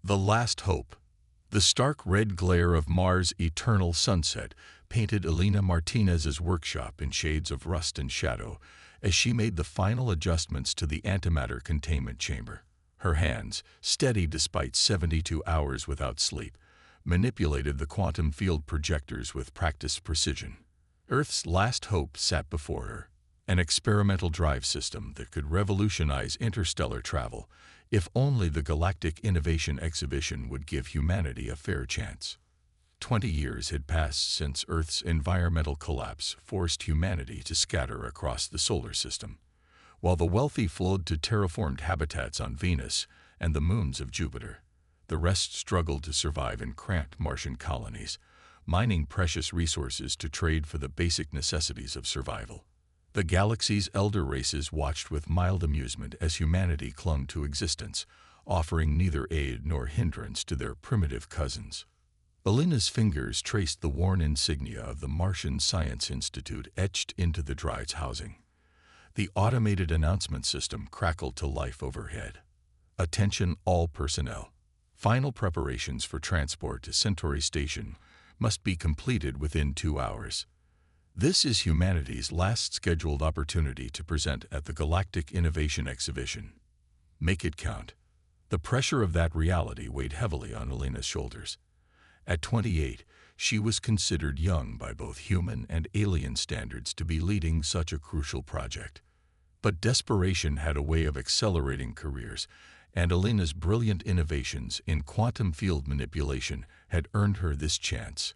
The Last Hope. The stark red glare of Mars' eternal sunset painted Elena Martinez's workshop in shades of rust and shadow as she made the final adjustments to the antimatter containment chamber. Her hands, steady despite 72 hours without sleep, manipulated the quantum field projectors with practiced precision. Earth's last hope sat before her, an experimental drive system that could revolutionize interstellar travel if only the Galactic Innovation Exhibition would give humanity a fair chance. 20 years had passed since Earth's environmental collapse forced humanity to scatter across the solar system. While the wealthy flowed to terraformed habitats on Venus and the moons of Jupiter, the rest struggled to survive in cramped Martian colonies, mining precious resources to trade for the basic necessities of survival. The galaxy's elder races watched with mild amusement as humanity clung to existence, offering neither aid nor hindrance to their primitive cousins. Elena's fingers traced the worn insignia of the Martian Science Institute etched into the drive's housing. The automated announcement system crackled to life overhead. Attention all personnel. Final preparations for transport to Centauri Station must be completed within 2 hours. This is humanity's last scheduled opportunity to present at the Galactic Innovation Exhibition. Make it count. The pressure of that reality weighed heavily on Elena's shoulders. At 28, she was considered young by both human and alien standards to be leading such a crucial project. But desperation had a way of accelerating careers, and Elena's brilliant innovations in quantum field manipulation had earned her this chance,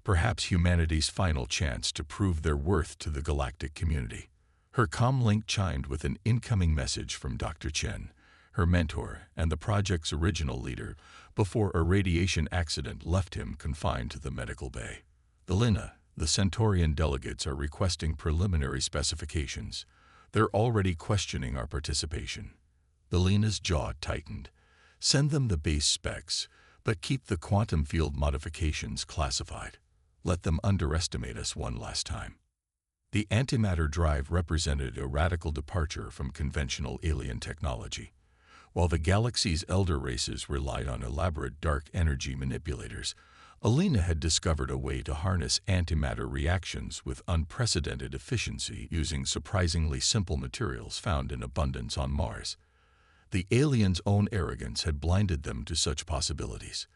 perhaps humanity's final chance to prove their worth to the galactic community. Her comlink chimed with an incoming message from Dr. Chen, her mentor and the project's original leader, before a radiation accident left him confined to the medical bay. Elena, the Centaurian delegates are requesting preliminary specifications. They're already questioning our participation. Elena's jaw tightened. Send them the base specs, but keep the quantum field modifications classified. Let them underestimate us one last time. The antimatter drive represented a radical departure from conventional alien technology. While the galaxy's elder races relied on elaborate dark energy manipulators, Elena had discovered a way to harness antimatter reactions with unprecedented efficiency using surprisingly simple materials found in abundance on Mars. The aliens' own arrogance had blinded them to such possibilities.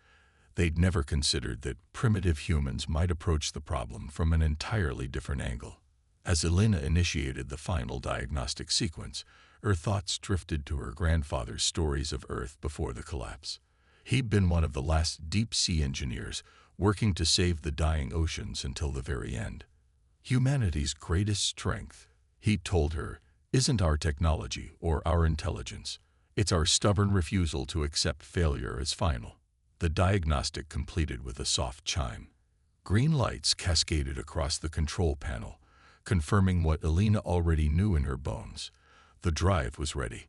They'd never considered that primitive humans might approach the problem from an entirely different angle. As Elena initiated the final diagnostic sequence, her thoughts drifted to her grandfather's stories of Earth before the collapse. He'd been one of the last deep-sea engineers working to save the dying oceans until the very end. Humanity's greatest strength, he told her, isn't our technology or our intelligence. It's our stubborn refusal to accept failure as final. The diagnostic completed with a soft chime. Green lights cascaded across the control panel, confirming what Elena already knew in her bones. The drive was ready.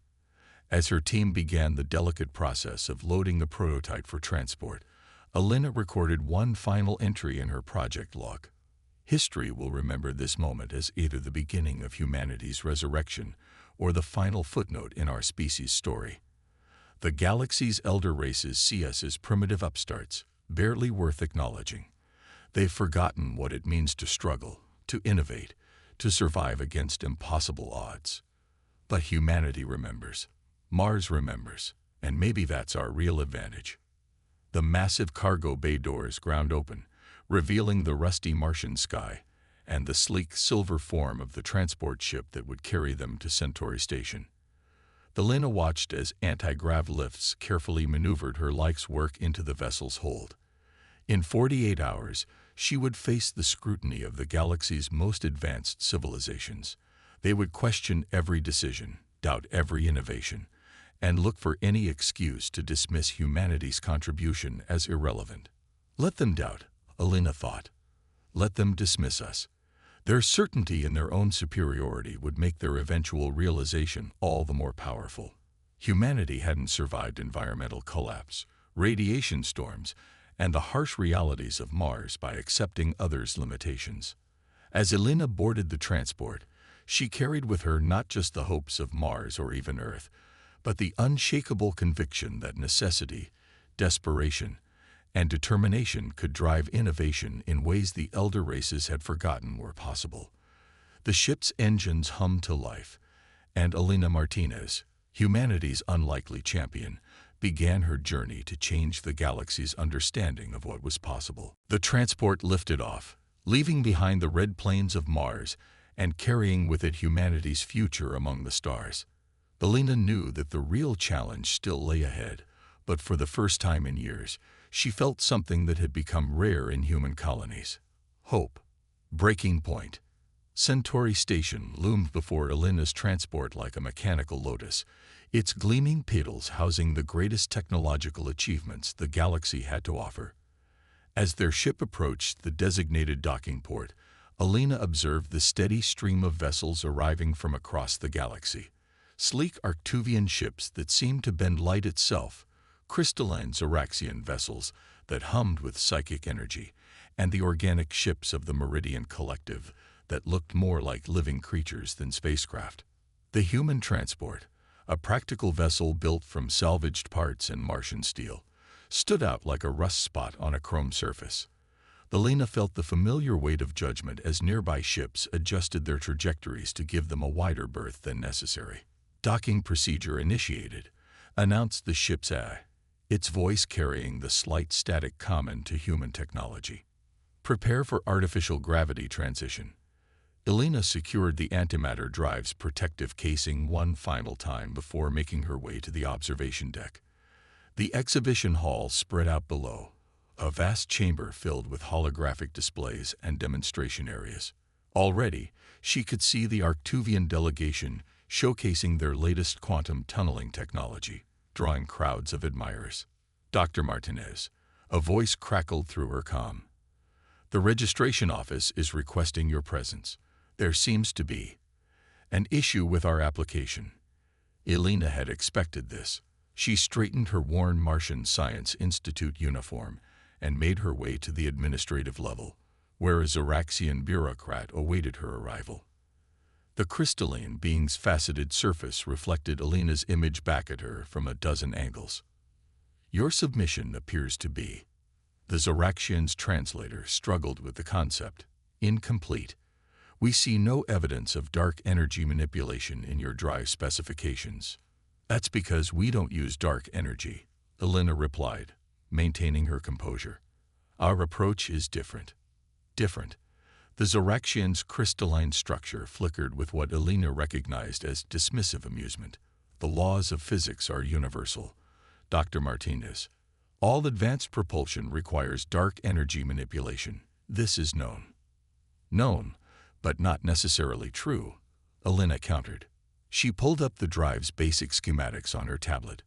As her team began the delicate process of loading the prototype for transport, Elena recorded one final entry in her project log. History will remember this moment as either the beginning of humanity's resurrection or the final footnote in our species' story. The galaxy's elder races see us as primitive upstarts, barely worth acknowledging. They've forgotten what it means to struggle, to innovate, to survive against impossible odds. But humanity remembers. Mars remembers, and maybe that's our real advantage. The massive cargo bay doors ground open, revealing the rusty Martian sky and the sleek silver form of the transport ship that would carry them to Centauri Station. Elena watched as anti-grav lifts carefully maneuvered her like's work into the vessel's hold. In 48 hours, she would face the scrutiny of the galaxy's most advanced civilizations. They would question every decision, doubt every innovation, and look for any excuse to dismiss humanity's contribution as irrelevant. Let them doubt, Elena thought. Let them dismiss us. Their certainty in their own superiority would make their eventual realization all the more powerful. Humanity hadn't survived environmental collapse, radiation storms, and the harsh realities of Mars by accepting others' limitations. As Elena boarded the transport, she carried with her not just the hopes of Mars or even Earth, but the unshakable conviction that necessity, desperation, and determination could drive innovation in ways the elder races had forgotten were possible. The ship's engines hummed to life, and Elena Martinez, humanity's unlikely champion, began her journey to change the galaxy's understanding of what was possible. The transport lifted off, leaving behind the red plains of Mars and carrying with it humanity's future among the stars. Elena knew that the real challenge still lay ahead, but for the first time in years, she felt something that had become rare in human colonies: hope. Breaking point. Centauri Station loomed before Elena's transport like a mechanical lotus, its gleaming petals housing the greatest technological achievements the galaxy had to offer. As their ship approached the designated docking port, Elena observed the steady stream of vessels arriving from across the galaxy. Sleek Arctuvian ships that seemed to bend light itself, crystalline Zoraxian vessels that hummed with psychic energy, and the organic ships of the Meridian Collective that looked more like living creatures than spacecraft. The human transport, a practical vessel built from salvaged parts and Martian steel, stood out like a rust spot on a chrome surface. Elena felt the familiar weight of judgment as nearby ships adjusted their trajectories to give them a wider berth than necessary. Docking procedure initiated, announced the ship's A, its voice carrying the slight static common to human technology. Prepare for artificial gravity transition. Elena secured the antimatter drive's protective casing one final time before making her way to the observation deck. The exhibition hall spread out below, a vast chamber filled with holographic displays and demonstration areas. Already, she could see the Arctuvian delegation showcasing their latest quantum tunneling technology, drawing crowds of admirers. Dr. Martinez, a voice crackled through her comm. The registration office is requesting your presence. There seems to be an issue with our application. Elena had expected this. She straightened her worn Martian Science Institute uniform and made her way to the administrative level, where a Zoraxian bureaucrat awaited her arrival. The crystalline being's faceted surface reflected Elena's image back at her from a dozen angles. Your submission appears to be. The Zoraxian's translator struggled with the concept. Incomplete. We see no evidence of dark energy manipulation in your drive specifications. That's because we don't use dark energy, Elena replied, maintaining her composure. Our approach is different. Different. The Zoraxian's crystalline structure flickered with what Elena recognized as dismissive amusement. The laws of physics are universal. Dr. Martinez, all advanced propulsion requires dark energy manipulation. This is known. Known, but not necessarily true, Elena countered. She pulled up the drive's basic schematics on her tablet.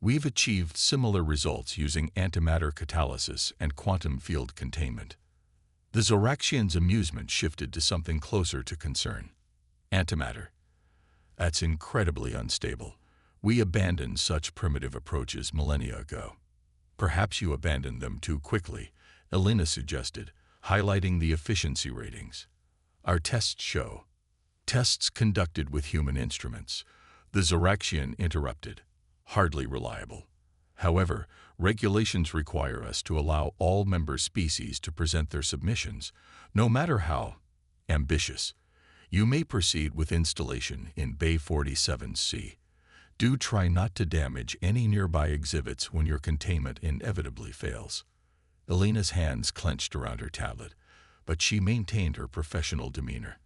We've achieved similar results using antimatter catalysis and quantum field containment. The Zoraxian's amusement shifted to something closer to concern. Antimatter. That's incredibly unstable. We abandoned such primitive approaches millennia ago. Perhaps you abandoned them too quickly, Elena suggested, highlighting the efficiency ratings. Our tests show. Tests conducted with human instruments. The Zoraxian interrupted. Hardly reliable. However, regulations require us to allow all member species to present their submissions, no matter how ambitious. You may proceed with installation in Bay 47C. Do try not to damage any nearby exhibits when your containment inevitably fails. Elena's hands clenched around her tablet, but she maintained her professional demeanor.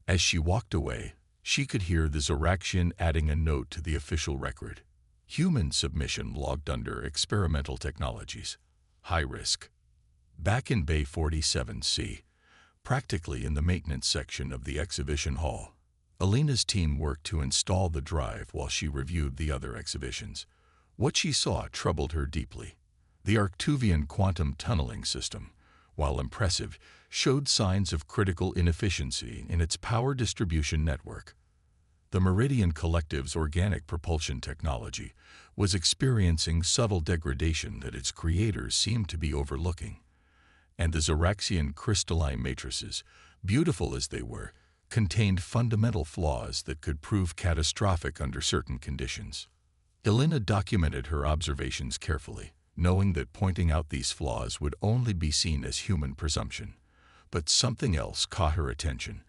As she walked away, she could hear the Zoraxian adding a note to the official record. Human submission logged under experimental technologies. High risk. Back in Bay 47C, practically in the maintenance section of the exhibition hall, Elena's team worked to install the drive while she reviewed the other exhibitions. What she saw troubled her deeply. The Arctuvian quantum tunneling system, while impressive, showed signs of critical inefficiency in its power distribution network. The Meridian Collective's organic propulsion technology was experiencing subtle degradation that its creators seemed to be overlooking. And the Zoraxian crystalline matrices, beautiful as they were, contained fundamental flaws that could prove catastrophic under certain conditions. Elena documented her observations carefully, knowing that pointing out these flaws would only be seen as human presumption. But something else caught her attention,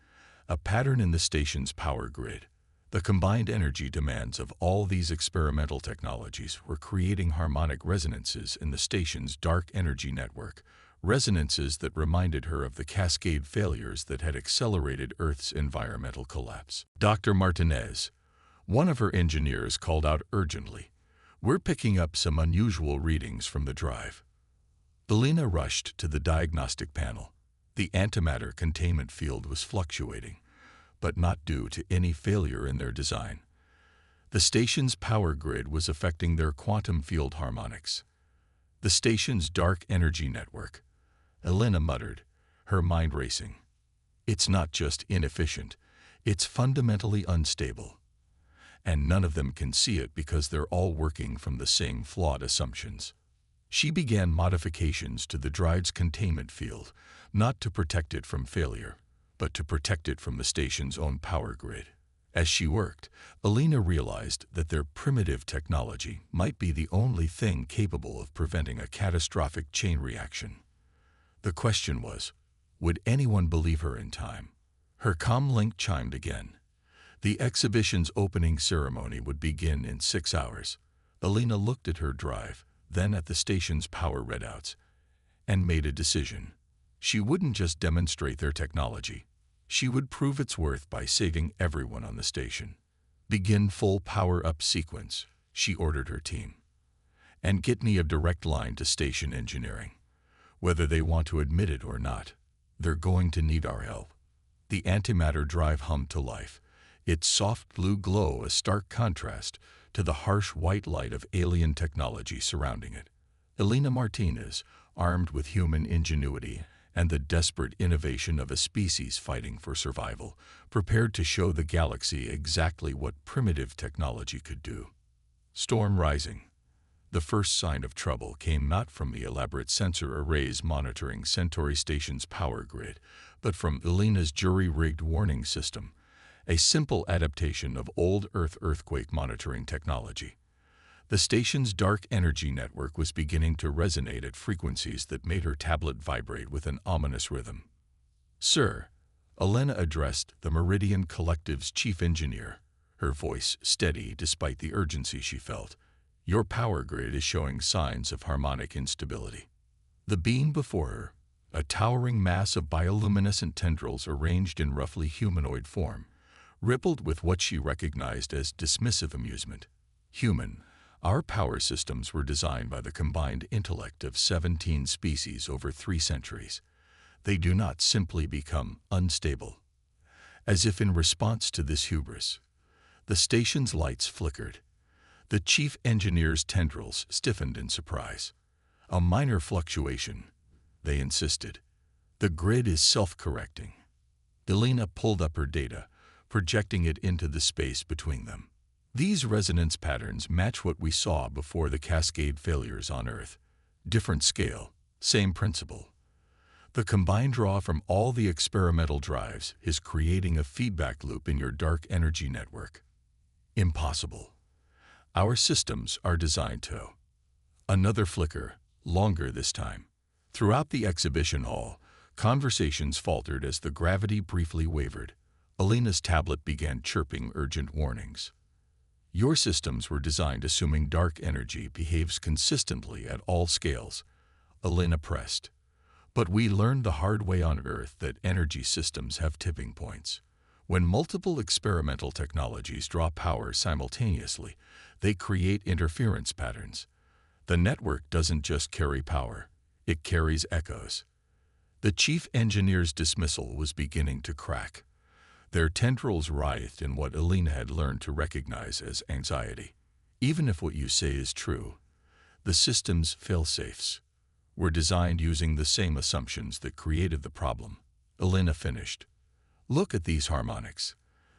a pattern in the station's power grid. The combined energy demands of all these experimental technologies were creating harmonic resonances in the station's dark energy network, resonances that reminded her of the cascade failures that had accelerated Earth's environmental collapse. Dr. Martinez, one of her engineers, called out urgently, "We're picking up some unusual readings from the drive." Elena rushed to the diagnostic panel. The antimatter containment field was fluctuating, but not due to any failure in their design. The station's power grid was affecting their quantum field harmonics. The station's dark energy network, Elena muttered, her mind racing. It's not just inefficient, it's fundamentally unstable. And none of them can see it because they're all working from the same flawed assumptions. She began modifications to the drive's containment field, not to protect it from failure, but to protect it from the station's own power grid. As she worked, Elena realized that their primitive technology might be the only thing capable of preventing a catastrophic chain reaction. The question was, would anyone believe her in time? Her comm link chimed again. The exhibition's opening ceremony would begin in 6 hours. Elena looked at her drive, then at the station's power readouts, and made a decision. She wouldn't just demonstrate their technology. She would prove its worth by saving everyone on the station. "Begin full power-up sequence," she ordered her team. "And get me a direct line to station engineering. Whether they want to admit it or not, they're going to need our help." The antimatter drive hummed to life, its soft blue glow a stark contrast to the harsh white light of alien technology surrounding it. Elena Martinez, armed with human ingenuity and the desperate innovation of a species fighting for survival, prepared to show the galaxy exactly what primitive technology could do. Storm rising. The first sign of trouble came not from the elaborate sensor arrays monitoring Centauri Station's power grid, but from Elena's jury-rigged warning system, a simple adaptation of old Earth earthquake monitoring technology. The station's dark energy network was beginning to resonate at frequencies that made her tablet vibrate with an ominous rhythm. "Sir," Elena addressed the Meridian Collective's chief engineer, her voice steady despite the urgency she felt, "your power grid is showing signs of harmonic instability." The beam before her, a towering mass of bioluminescent tendrils arranged in roughly humanoid form, rippled with what she recognized as dismissive amusement. "Human, our power systems were designed by the combined intellect of 17 species over 3 centuries. They do not simply become unstable." As if in response to this hubris, the station's lights flickered. The chief engineer's tendrils stiffened in surprise. "A minor fluctuation," they insisted. "The grid is self-correcting." Elena pulled up her data, projecting it into the space between them. "These resonance patterns match what we saw before the cascade failures on Earth. Different scale, same principle. The combined draw from all the experimental drives is creating a feedback loop in your dark energy network." "Impossible. Our systems are designed to." Another flicker, longer this time. Throughout the exhibition hall, conversations faltered as the gravity briefly wavered. Elena's tablet began chirping urgent warnings. "Your systems were designed assuming dark energy behaves consistently at all scales," Elena pressed. "But we learned the hard way on Earth that energy systems have tipping points. When multiple experimental technologies draw power simultaneously, they create interference patterns. The network doesn't just carry power, it carries echoes." The chief engineer's dismissal was beginning to crack. Their tendrils writhed in what Elena had learned to recognize as anxiety. "Even if what you say is true, the system's fail-safes were designed using the same assumptions that created the problem," Elena finished. "Look at these harmonics.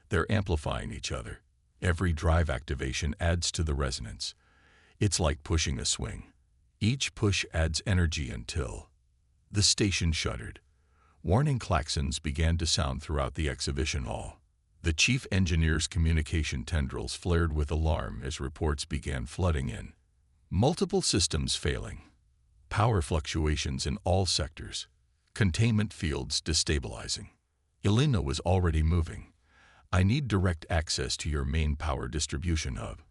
They're amplifying each other. Every drive activation adds to the resonance. It's like pushing a swing. Each push adds energy until..." The station shuddered. Warning klaxons began to sound throughout the exhibition hall. The chief engineer's communication tendrils flared with alarm as reports began flooding in. Multiple systems failing. Power fluctuations in all sectors. Containment fields destabilizing. Elena was already moving. I need direct access to your main power distribution hub.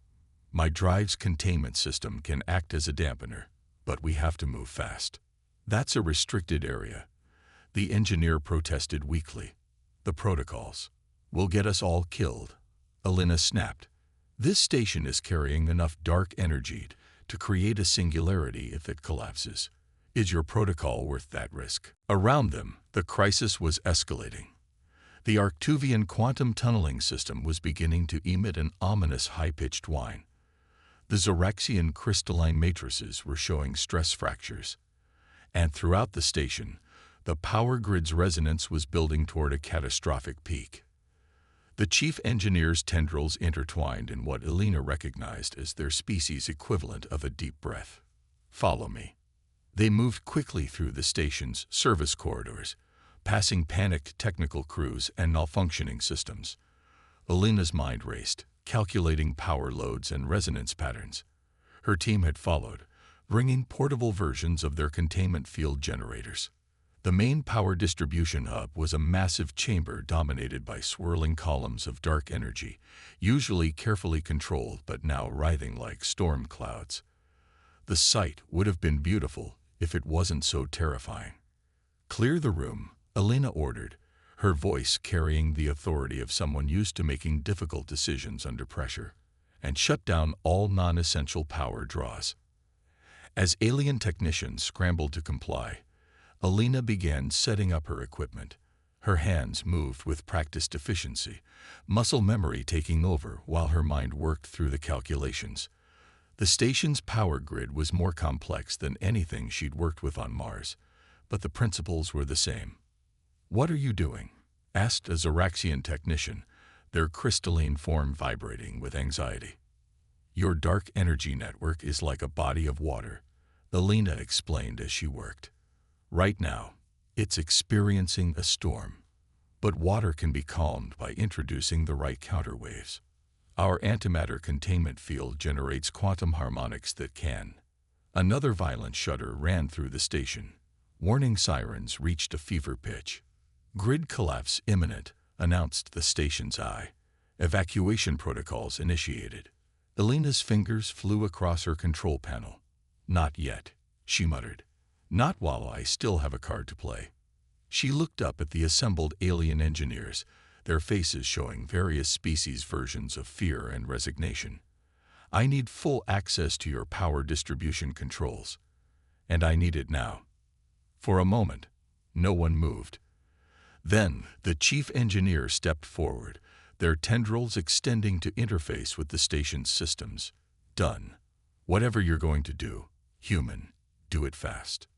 My drive's containment system can act as a dampener, but we have to move fast. That's a restricted area. The engineer protested weakly. The protocols will get us all killed. Elena snapped. This station is carrying enough dark energy to create a singularity if it collapses. Is your protocol worth that risk? Around them, the crisis was escalating. The Arctuvian quantum tunneling system was beginning to emit an ominous high-pitched whine. The Zoraxian crystalline matrices were showing stress fractures. And throughout the station, the power grid's resonance was building toward a catastrophic peak. The chief engineer's tendrils intertwined in what Elena recognized as their species' equivalent of a deep breath. Follow me. They moved quickly through the station's service corridors, passing panicked technical crews and malfunctioning systems. Elena's mind raced, calculating power loads and resonance patterns. Her team had followed, bringing portable versions of their containment field generators. The main power distribution hub was a massive chamber dominated by swirling columns of dark energy, usually carefully controlled but now writhing like storm clouds. The sight would have been beautiful if it wasn't so terrifying. Clear the room, Elena ordered, her voice carrying the authority of someone used to making difficult decisions under pressure, and shut down all non-essential power draws. As alien technicians scrambled to comply, Elena began setting up her equipment. Her hands moved with practiced efficiency, muscle memory taking over while her mind worked through the calculations. The station's power grid was more complex than anything she'd worked with on Mars, but the principles were the same. "What are you doing?" asked a Zoraxian technician, their crystalline form vibrating with anxiety. "Your dark energy network is like a body of water," Elena explained as she worked. "Right now, it's experiencing a storm. But water can be calmed by introducing the right counterwaves. Our antimatter containment field generates quantum harmonics that can." Another violent shudder ran through the station. Warning sirens reached a fever pitch. "Grid collapse imminent," announced the station's eye. "Evacuation protocols initiated." Elena's fingers flew across her control panel. "Not yet," she muttered. "Not while I still have a card to play." She looked up at the assembled alien engineers, their faces showing various species versions of fear and resignation. "I need full access to your power distribution controls. And I need it now." For a moment, no one moved. Then, the chief engineer stepped forward, their tendrils extending to interface with the station's systems. "Done. Whatever you're going to do, human, do it fast."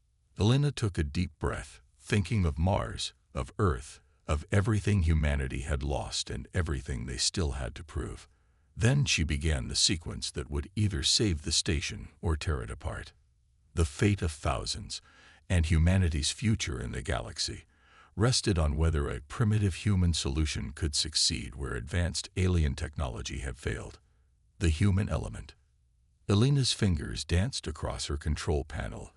Elena took a deep breath, thinking of Mars, of Earth, of everything humanity had lost and everything they still had to prove. Then she began the sequence that would either save the station or tear it apart. The fate of thousands, and humanity's future in the galaxy, rested on whether a primitive human solution could succeed where advanced alien technology had failed. The human element. Elena's fingers danced across her control panel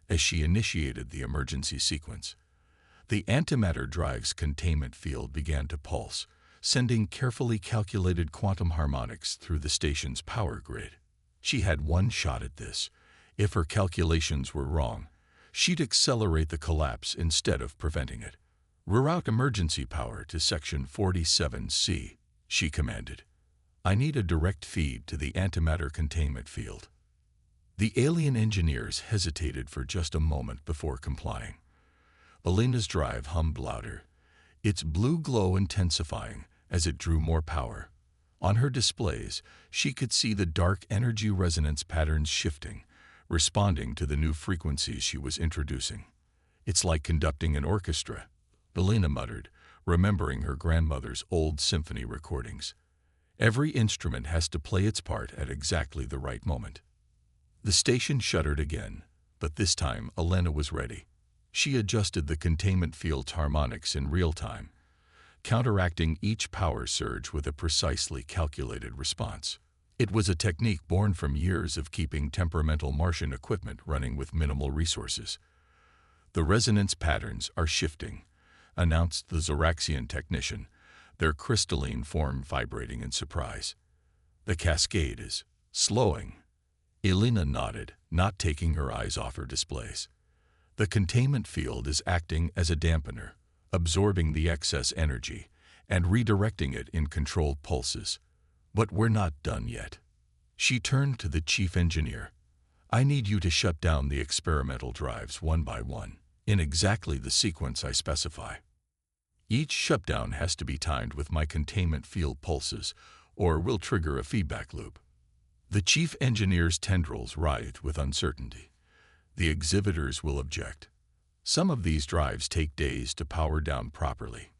as she initiated the emergency sequence. The antimatter drive's containment field began to pulse, sending carefully calculated quantum harmonics through the station's power grid. She had one shot at this. If her calculations were wrong, she'd accelerate the collapse instead of preventing it. "Reroute emergency power to Section 47C, she commanded. "I need a direct feed to the antimatter containment field." The alien engineers hesitated for just a moment before complying. Elena's drive hummed louder, its blue glow intensifying as it drew more power. On her displays, she could see the dark energy resonance patterns shifting, responding to the new frequencies she was introducing. "It's like conducting an orchestra," Elena muttered, remembering her grandmother's old symphony recordings. "Every instrument has to play its part at exactly the right moment." The station shuddered again, but this time Elena was ready. She adjusted the containment field's harmonics in real time, counteracting each power surge with a precisely calculated response. It was a technique born from years of keeping temperamental Martian equipment running with minimal resources. "The resonance patterns are shifting," announced the Zoraxian technician, their crystalline form vibrating in surprise. "The cascade is slowing." Elena nodded, not taking her eyes off her displays. "The containment field is acting as a dampener, absorbing the excess energy and redirecting it in controlled pulses. But we're not done yet." She turned to the chief engineer. "I need you to shut down the experimental drives one by one, in exactly the sequence I specify. Each shutdown has to be timed with my containment field pulses, or we'll trigger a feedback loop." The chief engineer's tendrils writhed with uncertainty. "The exhibitors will object. Some of these drives take days to power down properly.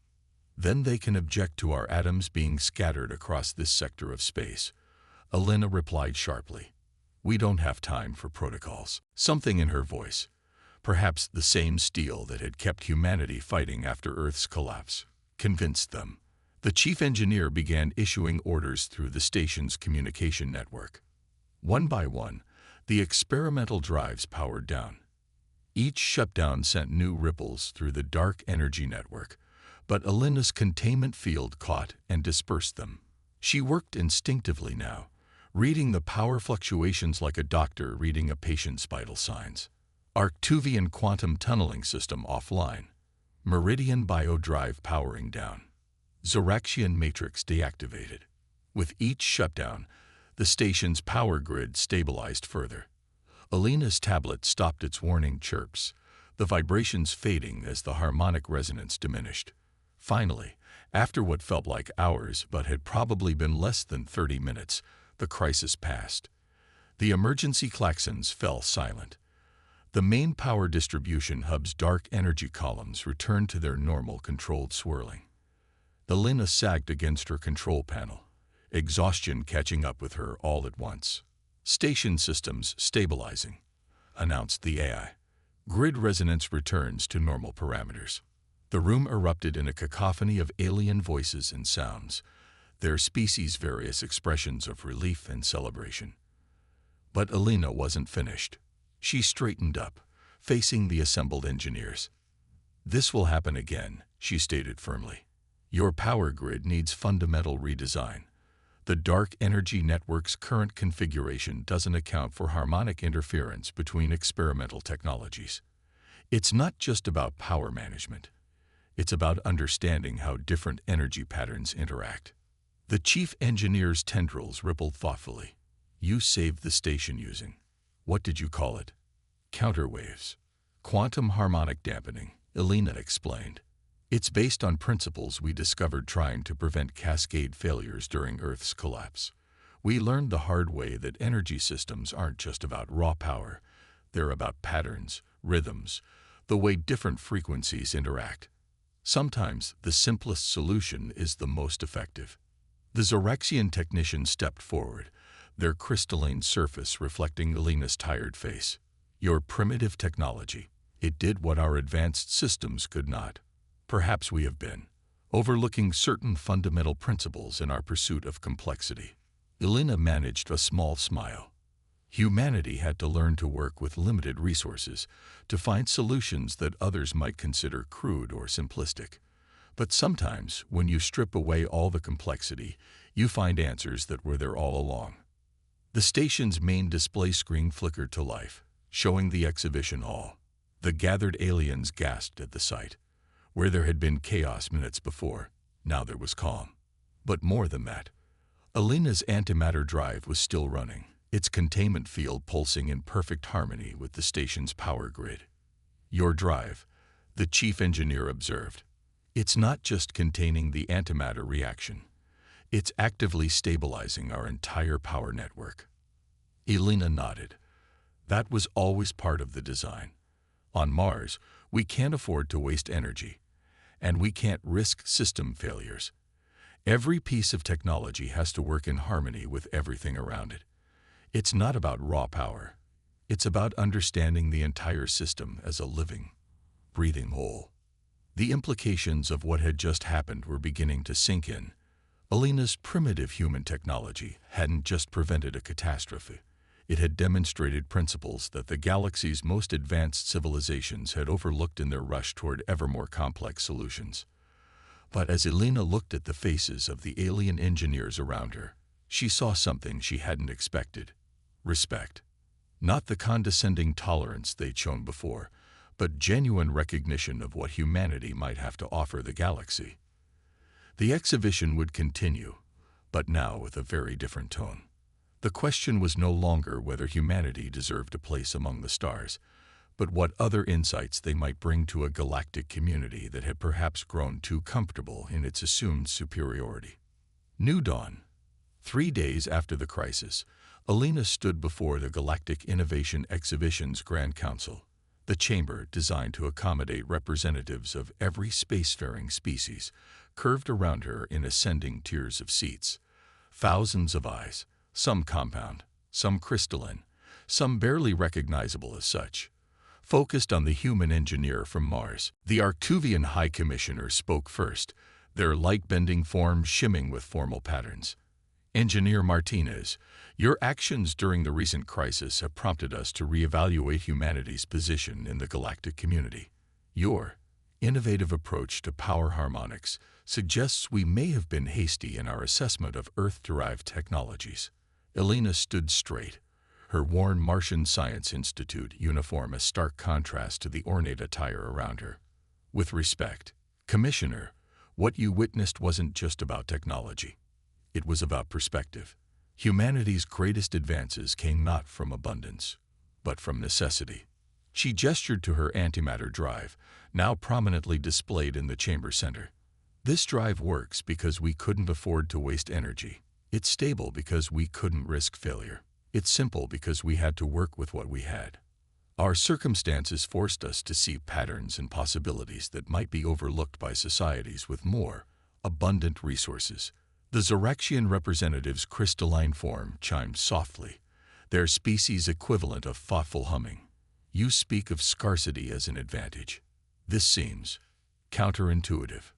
Then they can object to our atoms being scattered across this sector of space." Elena replied sharply. "We don't have time for protocols." Something in her voice, perhaps the same steel that had kept humanity fighting after Earth's collapse, convinced them. The chief engineer began issuing orders through the station's communication network. One by one, the experimental drives powered down. Each shutdown sent new ripples through the dark energy network, but Elena's containment field caught and dispersed them. She worked instinctively now, reading the power fluctuations like a doctor reading a patient's vital signs. Arctuvian quantum tunneling system offline. Meridian biodrive powering down. Zoraxian matrix deactivated. With each shutdown, the station's power grid stabilized further. Elena's tablet stopped its warning chirps, the vibrations fading as the harmonic resonance diminished. Finally, after what felt like hours but had probably been less than 30 minutes, the crisis passed. The emergency klaxons fell silent. The main power distribution hub's dark energy columns returned to their normal controlled swirling. Elena sagged against her control panel, exhaustion catching up with her all at once. "Station systems stabilizing," announced the AI. Grid resonance returns to normal parameters. The room erupted in a cacophony of alien voices and sounds, their species' various expressions of relief and celebration. But Elena wasn't finished. She straightened up, facing the assembled engineers. "This will happen again," she stated firmly. "Your power grid needs fundamental redesign. The dark energy network's current configuration doesn't account for harmonic interference between experimental technologies. It's not just about power management. It's about understanding how different energy patterns interact." The chief engineer's tendrils rippled thoughtfully. "You saved the station using, what did you call it?" "Counterwaves. Quantum harmonic dampening," Elena explained. "It's based on principles we discovered trying to prevent cascade failures during Earth's collapse. We learned the hard way that energy systems aren't just about raw power. They're about patterns, rhythms, the way different frequencies interact. Sometimes the simplest solution is the most effective." The Zoraxian technician stepped forward, their crystalline surface reflecting Elena's tired face. "Your primitive technology, it did what our advanced systems could not. Perhaps we have been overlooking certain fundamental principles in our pursuit of complexity." Elena managed a small smile. Humanity had to learn to work with limited resources, to find solutions that others might consider crude or simplistic. But sometimes, when you strip away all the complexity, you find answers that were there all along. The station's main display screen flickered to life, showing the exhibition hall. The gathered aliens gasped at the sight. Where there had been chaos minutes before, now there was calm. But more than that, Elena's antimatter drive was still running, its containment field pulsing in perfect harmony with the station's power grid. "Your drive," the chief engineer observed. "It's not just containing the antimatter reaction. It's actively stabilizing our entire power network." Elena nodded. "That was always part of the design. On Mars, we can't afford to waste energy, and we can't risk system failures. Every piece of technology has to work in harmony with everything around it. It's not about raw power. It's about understanding the entire system as a living, breathing whole." The implications of what had just happened were beginning to sink in. Alina's primitive human technology hadn't just prevented a catastrophe. It had demonstrated principles that the galaxy's most advanced civilizations had overlooked in their rush toward ever more complex solutions. But as Alina looked at the faces of the alien engineers around her, she saw something she hadn't expected. Respect. Not the condescending tolerance they'd shown before, but genuine recognition of what humanity might have to offer the galaxy. The exhibition would continue, but now with a very different tone. The question was no longer whether humanity deserved a place among the stars, but what other insights they might bring to a galactic community that had perhaps grown too comfortable in its assumed superiority. New dawn. 3 days after the crisis, Alina stood before the Galactic Innovation Exhibition's Grand Council, the chamber designed to accommodate representatives of every spacefaring species, curved around her in ascending tiers of seats. Thousands of eyes, some compound, some crystalline, some barely recognizable as such, focused on the human engineer from Mars. The Arctuvian High Commissioner spoke first, their light-bending forms shimming with formal patterns. Engineer Martinez, your actions during the recent crisis have prompted us to reevaluate humanity's position in the galactic community. Your innovative approach to power harmonics suggests we may have been hasty in our assessment of Earth-derived technologies. Alina stood straight, her worn Martian Science Institute uniform a stark contrast to the ornate attire around her. With respect, Commissioner, what you witnessed wasn't just about technology. It was about perspective. Humanity's greatest advances came not from abundance, but from necessity. She gestured to her antimatter drive, now prominently displayed in the chamber center. This drive works because we couldn't afford to waste energy. It's stable because we couldn't risk failure. It's simple because we had to work with what we had. Our circumstances forced us to see patterns and possibilities that might be overlooked by societies with more abundant resources. The Zoraxian representative's crystalline form chimed softly, their species equivalent of thoughtful humming. You speak of scarcity as an advantage. This seems counterintuitive.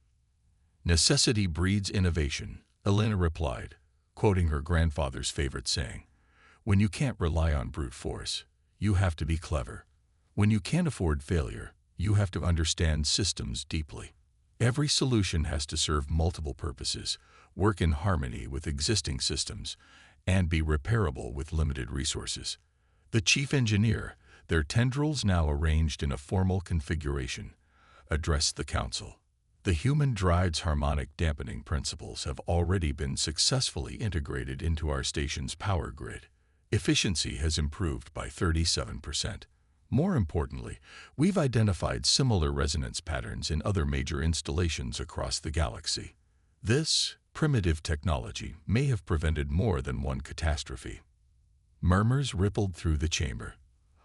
Necessity breeds innovation, Alina replied, quoting her grandfather's favorite saying. When you can't rely on brute force, you have to be clever. When you can't afford failure, you have to understand systems deeply. Every solution has to serve multiple purposes, work in harmony with existing systems, and be repairable with limited resources. The chief engineer, their tendrils now arranged in a formal configuration, addressed the council. The human drive's harmonic dampening principles have already been successfully integrated into our station's power grid. Efficiency has improved by 37%. More importantly, we've identified similar resonance patterns in other major installations across the galaxy. This primitive technology may have prevented more than one catastrophe. Murmurs rippled through the chamber,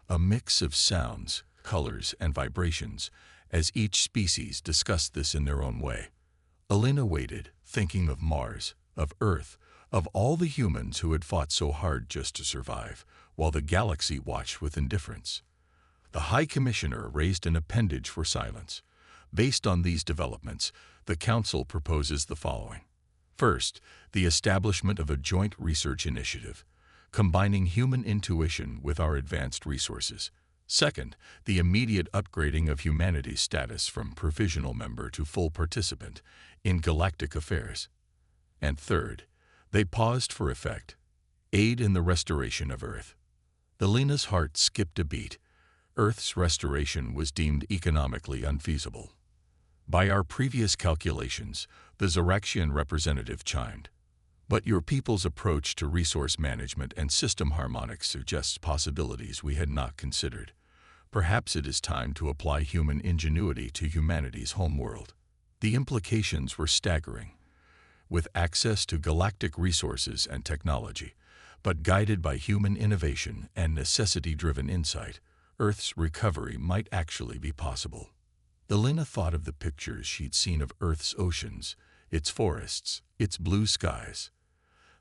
a mix of sounds, colors, and vibrations, as each species discussed this in their own way. Alina waited, thinking of Mars, of Earth, of all the humans who had fought so hard just to survive, while the galaxy watched with indifference. The High Commissioner raised an appendage for silence. Based on these developments, the Council proposes the following. First, the establishment of a joint research initiative, combining human intuition with our advanced resources. Second, the immediate upgrading of humanity's status from provisional member to full participant in galactic affairs. And third, they paused for effect, aid in the restoration of Earth. Alina's heart skipped a beat. Earth's restoration was deemed economically unfeasible. By our previous calculations, the Zoraxian representative chimed. But your people's approach to resource management and system harmonics suggests possibilities we had not considered. Perhaps it is time to apply human ingenuity to humanity's homeworld. The implications were staggering. With access to galactic resources and technology, but guided by human innovation and necessity-driven insight, Earth's recovery might actually be possible. Alina thought of the pictures she'd seen of Earth's oceans, its forests, its blue skies.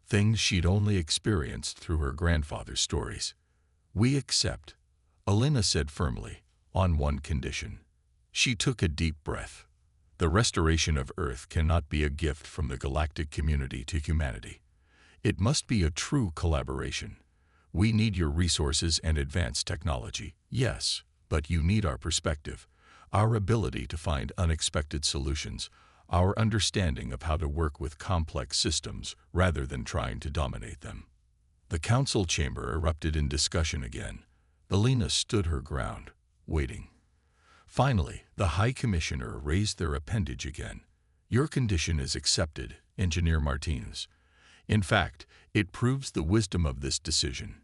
Things she'd only experienced through her grandfather's stories. We accept, Alina said firmly, on one condition. She took a deep breath. The restoration of Earth cannot be a gift from the galactic community to humanity. It must be a true collaboration. We need your resources and advanced technology, yes, but you need our perspective, our ability to find unexpected solutions, our understanding of how to work with complex systems rather than trying to dominate them. The council chamber erupted in discussion again. Alina stood her ground, waiting. Finally, the High Commissioner raised their appendage again. Your condition is accepted, Engineer Martinez. In fact, it proves the wisdom of this decision.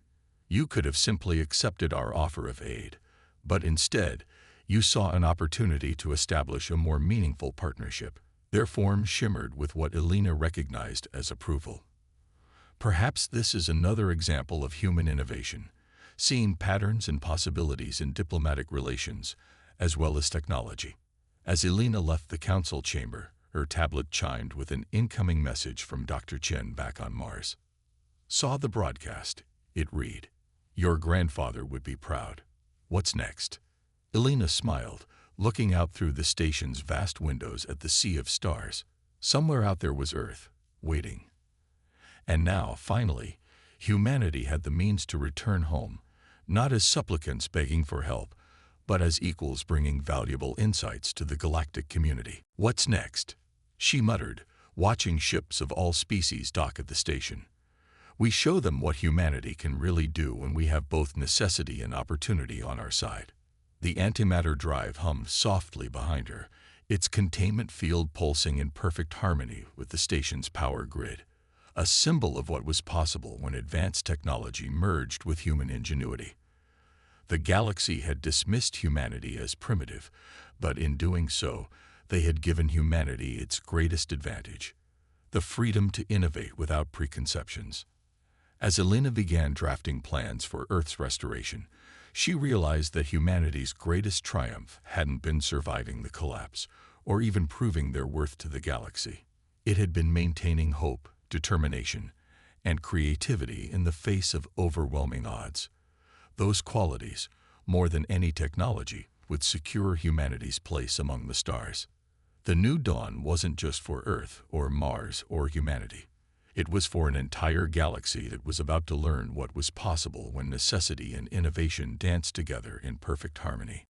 You could have simply accepted our offer of aid, but instead, you saw an opportunity to establish a more meaningful partnership. Their form shimmered with what Alina recognized as approval. Perhaps this is another example of human innovation, seeing patterns and possibilities in diplomatic relations, as well as technology. As Alina left the council chamber, her tablet chimed with an incoming message from Dr. Chen back on Mars. Saw the broadcast. It read, "Your grandfather would be proud. What's next?" Alina smiled, looking out through the station's vast windows at the sea of stars. Somewhere out there was Earth, waiting. And now, finally, humanity had the means to return home, not as supplicants begging for help, but as equals bringing valuable insights to the galactic community. What's next? She muttered, watching ships of all species dock at the station. We show them what humanity can really do when we have both necessity and opportunity on our side. The antimatter drive hummed softly behind her, its containment field pulsing in perfect harmony with the station's power grid, a symbol of what was possible when advanced technology merged with human ingenuity. The galaxy had dismissed humanity as primitive, but in doing so, they had given humanity its greatest advantage, the freedom to innovate without preconceptions. As Alina began drafting plans for Earth's restoration, she realized that humanity's greatest triumph hadn't been surviving the collapse, or even proving their worth to the galaxy. It had been maintaining hope, determination, and creativity in the face of overwhelming odds. Those qualities, more than any technology, would secure humanity's place among the stars. The new dawn wasn't just for Earth or Mars or humanity. It was for an entire galaxy that was about to learn what was possible when necessity and innovation danced together in perfect harmony.